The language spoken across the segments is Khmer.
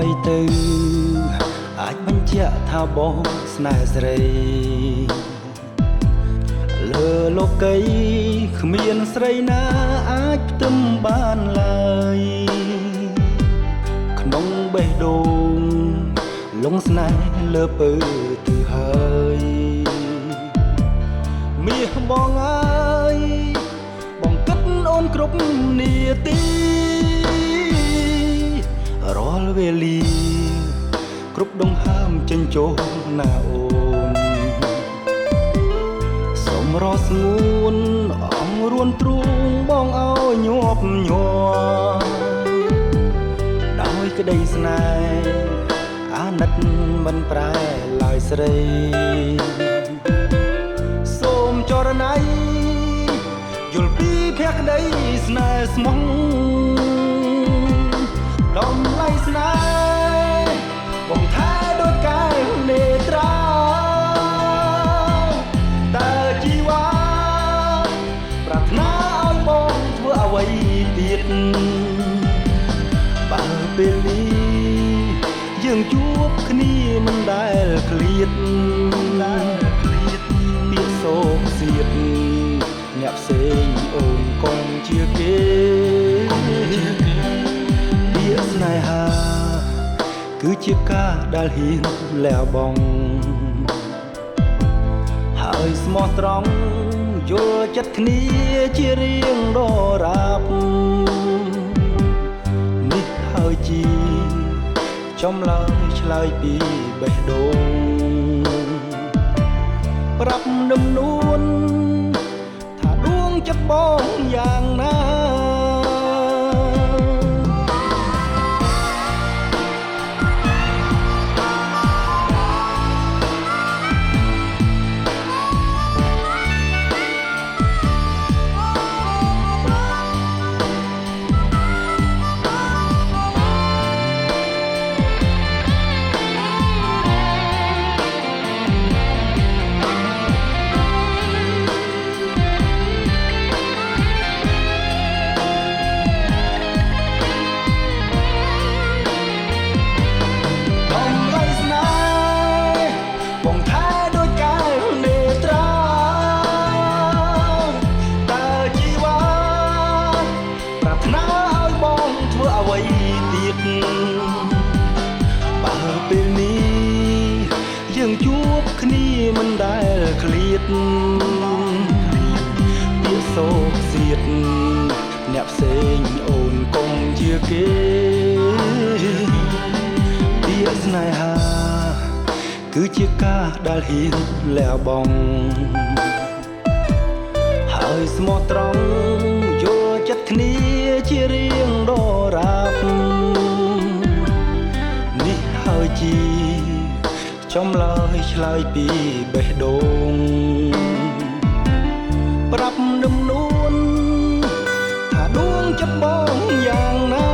វីទៅអាចបញ្ជាក់ថាបងស្នេហ៍ស្រីលើលោកីគ្មានស្រីណាអាចផ្ទឹមបានឡើយក្នុងបេះដូងលងស្នេហ៍លើពើទៅហើយមាសបងអើយបងគិតអូនគ្រប់នាទីរាល់វេលាគ្រប់ដងហើមចេញចូលណាអូនសូមរស់ស្ងួនអងរួនទ្រូងបងឲ្យញាប់ញ័រដោយក្តីស្នេហ៍អាណិតមិនប្រែឡើយស្រីសូមចរណៃយល់ពីភក្តីស្នេហ៍ស្មោះដំឡៃស្នេហ៍បងថាដូចកែវនេត្រាតើជីវ៉ាប្រាថ្នាឲ្យបងធ្វើអ្វីទៀតបើពេលនេះយើងជួបគ្នាមិនដែលឃ្លាតមានសោកសៀតអ្នកផ្សេងអូនកុំជាគេពាក្យស្នេហាគឺជាការដែលហ៊ានលះបង់ហើយស្មោះត្រង់យល់ចិត្តគ្នាជារៀងដរាបនេះហើយជាចំឡើយឆ្លើយពីបេះដូងប្រាប់នឹមនួនថាដួងចិត្តបងយ៉ាងណាបើពេលនេះយើងជួបគ្នាមិនដែលឃ្លាតពាក្យសោកសៀតអ្នកផ្សេងអូនកុំជាគេពាក្យស្នេហាគឺជាការដែលហ៊ានលះបង់ហើយស្មោះត្រង់យល់ចិត្តគ្នាជារៀងដរាបនេះហើយជាចំឡើយឆ្លើយពីបេះដូងប្រាប់នឹមនួនថាដួងចិត្តបងយ៉ាងណា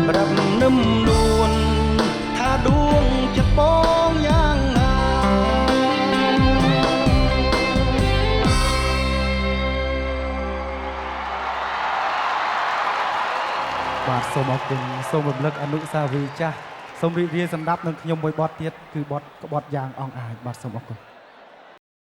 ប្រាប់នឹមនួនថាដួងចិត្តបងយ៉ាងណាបាទសូមអរគុណសូមរំលឹកអនុស្សាវរីយ៍ចាស់សូមរីករាយសម្ដាប់នឹងខ្ញុំមួយបទទៀតគឺបទក្បត់យ៉ាងអង្អាចបាទសូមអរគុណ